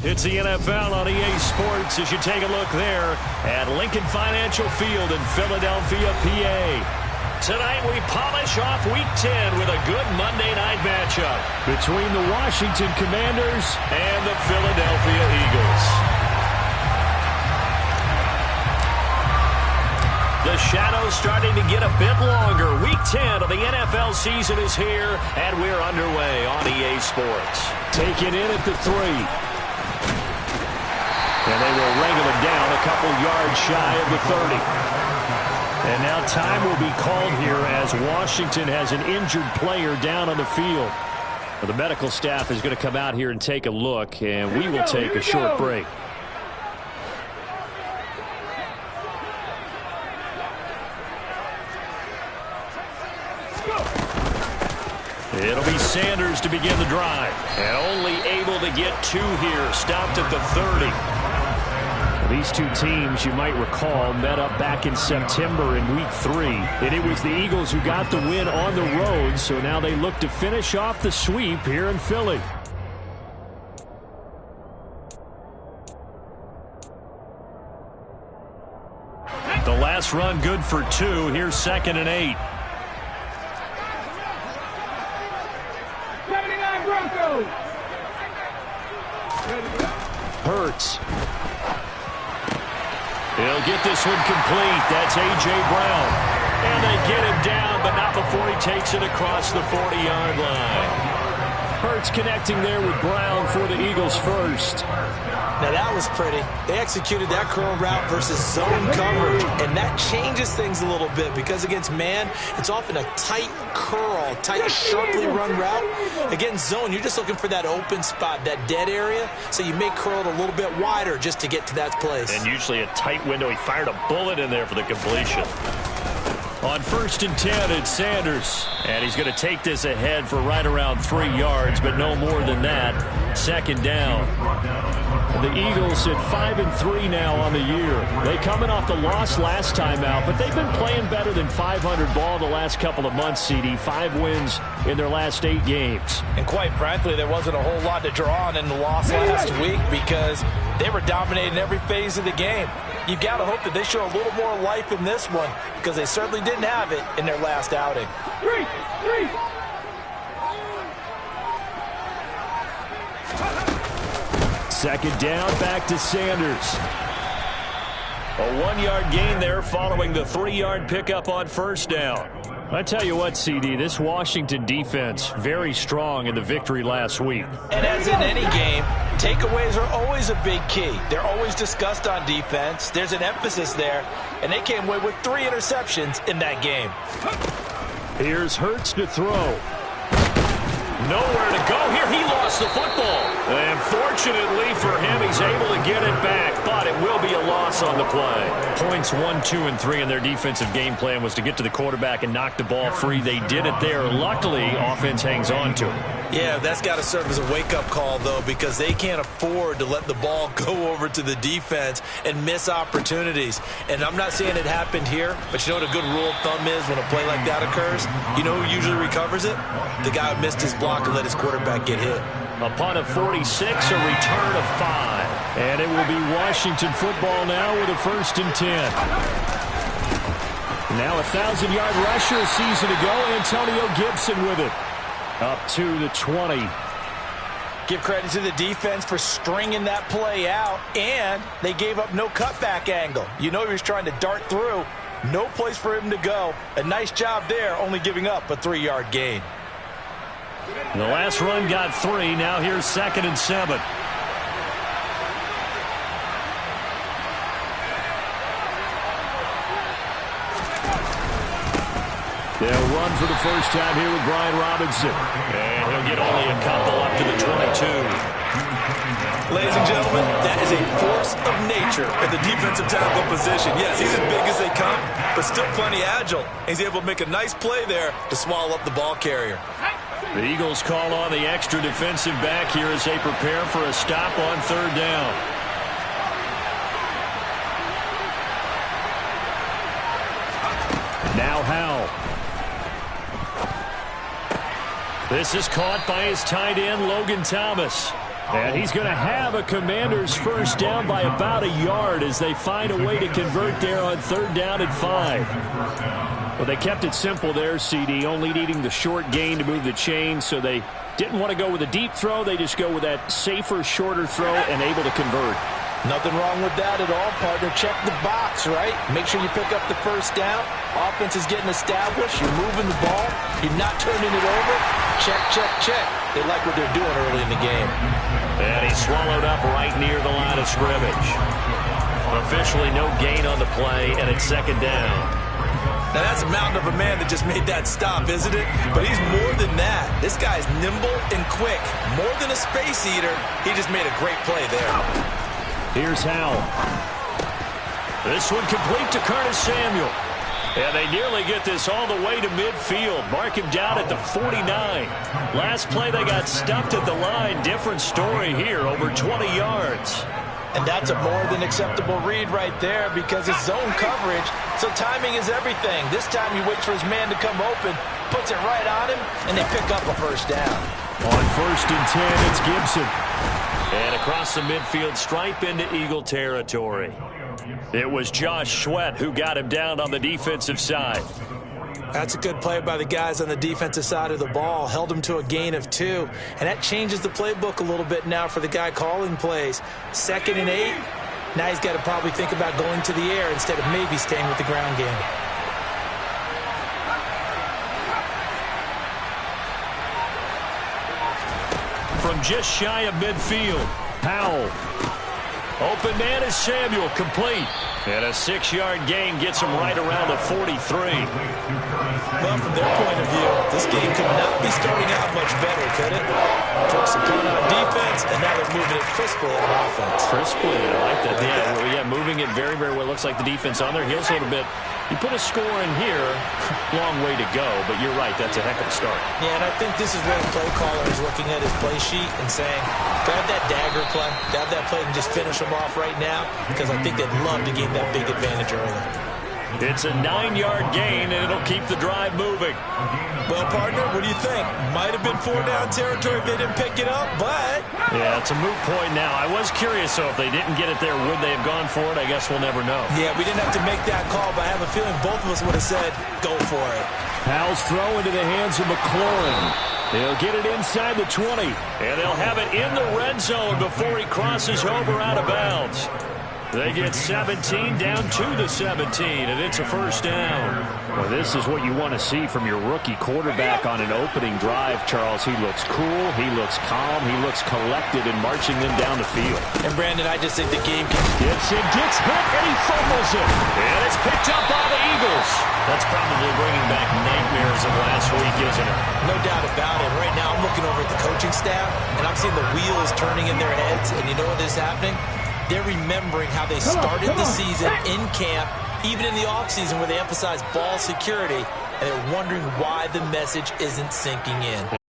It's the NFL on EA Sports as you take a look there at Lincoln Financial Field in Philadelphia, PA. Tonight we polish off Week 10 with a good Monday night matchup between the Washington Commanders and the Philadelphia Eagles. The shadow's starting to get a bit longer. Week 10 of the NFL season is here, and we're underway on EA Sports. Taken in at the 3. And they will wrangle him down a couple yards shy of the 30. And now time will be called here as Washington has an injured player down on the field. Well, the medical staff is going to come out here and take a look, and we will take a short break. It'll be Sanders to begin the drive. And only able to get 2 here. Stopped at the 30. These two teams, you might recall, met up back in September in Week 3. And it was the Eagles who got the win on the road, so now they look to finish off the sweep here in Philly. The last run good for 2. Here's 2nd and 8. 79 Broncos. Hurts. He'll get this one complete. That's A.J. Brown. And they get him down, but not before he takes it across the 40-yard line. Hurts connecting there with Brown for the Eagles first. Now that was pretty. They executed that curl route versus zone coverage, and that changes things a little bit because against man, it's often a tight curl, tight, sharply run route. Against zone, you're just looking for that open spot, that dead area, so you may curl it a little bit wider just to get to that place. And usually a tight window. He fired a bullet in there for the completion. On 1st and 10, it's Sanders. And he's going to take this ahead for right around 3 yards, but no more than that. 2nd down. The Eagles at 5-3 now on the year. They coming off the loss last time out, but they've been playing better than 500 ball the last couple of months, CD. 5 wins in their last 8 games. And quite frankly, there wasn't a whole lot to draw on in the loss last week because they were dominating every phase of the game. You've got to hope that they show a little more life in this one because they certainly didn't have it in their last outing. 3. 2nd down, back to Sanders. A 1-yard gain there following the 3-yard pickup on 1st down. I tell you what, CD, this Washington defense, very strong in the victory last week. And as in any game, takeaways are always a big key. They're always discussed on defense. There's an emphasis there, and they came away with 3 interceptions in that game. Here's Hurts to throw. Nowhere to go here. He lost the football. And fortunately for him, he's able to get it back, but it will be a loss on the play. Points 1, 2, and 3 in their defensive game plan was to get to the quarterback and knock the ball free. They did it there. Luckily, offense hangs on to it. Yeah, that's got to serve as a wake-up call, though, because they can't afford to let the ball go over to the defense and miss opportunities. And I'm not saying it happened here, but you know what a good rule of thumb is when a play like that occurs? You know who usually recovers it? The guy who missed his block and let his quarterback get hit. A punt of 46, a return of 5. And it will be Washington football now with a 1st and 10. Now a 1,000-yard rusher a season ago, Antonio Gibson with it. Up to the 20. Give credit to the defense for stringing that play out, and they gave up no cutback angle. You know he was trying to dart through. No place for him to go. A nice job there, only giving up a 3-yard gain. The last run got 3. Now here's 2nd and 7. They'll run for the first time here with Brian Robinson. And he'll get only a couple up to the 22. Ladies and gentlemen, that is a force of nature at the defensive tackle position. Yes, he's as big as they come, but still plenty agile. He's able to make a nice play there to swallow up the ball carrier. The Eagles call on the extra defensive back here as they prepare for a stop on 3rd down. Now Howell. This is caught by his tight end, Logan Thomas. And he's going to have a Commanders first down by about a yard as they find a way to convert there on 3rd down and 5. Well, they kept it simple there, CD, only needing the short gain to move the chains, so they didn't want to go with a deep throw. They just go with that safer, shorter throw and able to convert. Nothing wrong with that at all, partner. Check the box, right? Make sure you pick up the first down. Offense is getting established. You're moving the ball. You're not turning it over. Check, check, check. They like what they're doing early in the game. And he's swallowed up right near the line of scrimmage. Officially no gain on the play, and it's 2nd down. Now, that's a mountain of a man that just made that stop, isn't it? But he's more than that. This guy's nimble and quick. More than a space eater. He just made a great play there. Here's Howell. This one complete to Curtis Samuel. And they nearly get this all the way to midfield. Mark him down at the 49. Last play they got stuffed at the line. Different story here, over 20 yards. And that's a more than acceptable read right there because it's zone coverage, so timing is everything. This time he waits for his man to come open, puts it right on him, and they pick up a first down. On 1st and 10, it's Gibson. And across the midfield stripe into Eagle territory. It was Josh Sweat who got him down on the defensive side. That's a good play by the guys on the defensive side of the ball. Held him to a gain of 2. And that changes the playbook a little bit now for the guy calling plays. 2nd and 8. Now he's got to probably think about going to the air instead of maybe staying with the ground game. From just shy of midfield, Powell. Open man is Samuel, complete. And a 6-yard gain gets him right around the 43. Well, from their point of view, this game could not be starting out much better, could it? Force a punt on defense, and now they're moving it crisply on offense. Crisply, I like that. Yeah, moving it very, very well. Looks like the defense on their heels a little bit. You put a score in here, long way to go, but you're right, that's a heck of a start. Yeah, and I think this is where the play caller is looking at his play sheet and saying, grab that dagger play, grab that play and just finish them off right now, because I think they'd love to gain that big advantage early. It's a 9-yard gain, and it'll keep the drive moving. Well, partner, what do you think? Might have been 4-down territory if they didn't pick it up, but... Yeah, it's a moot point now. I was curious, so if they didn't get it there, would they have gone for it? I guess we'll never know. Yeah, we didn't have to make that call, but I have a feeling both of us would have said, go for it. Powell's throw into the hands of McLaurin. They'll get it inside the 20, and they'll have it in the red zone before he crosses over out of bounds. They get 17 down to the 17, and it's a first down. Well, this is what you want to see from your rookie quarterback on an opening drive, Charles. He looks cool, he looks calm, he looks collected in marching them down the field. And, Brandon, I just think the game gets hit, and he fumbles it. And it's picked up by the Eagles. That's probably bringing back nightmares of last week, isn't it? No doubt about it. Right now, I'm looking over at the coaching staff, and I'm seeing the wheels turning in their heads, and you know what is happening? They're remembering how they started the season in camp, even in the offseason where they emphasized ball security, and they're wondering why the message isn't sinking in.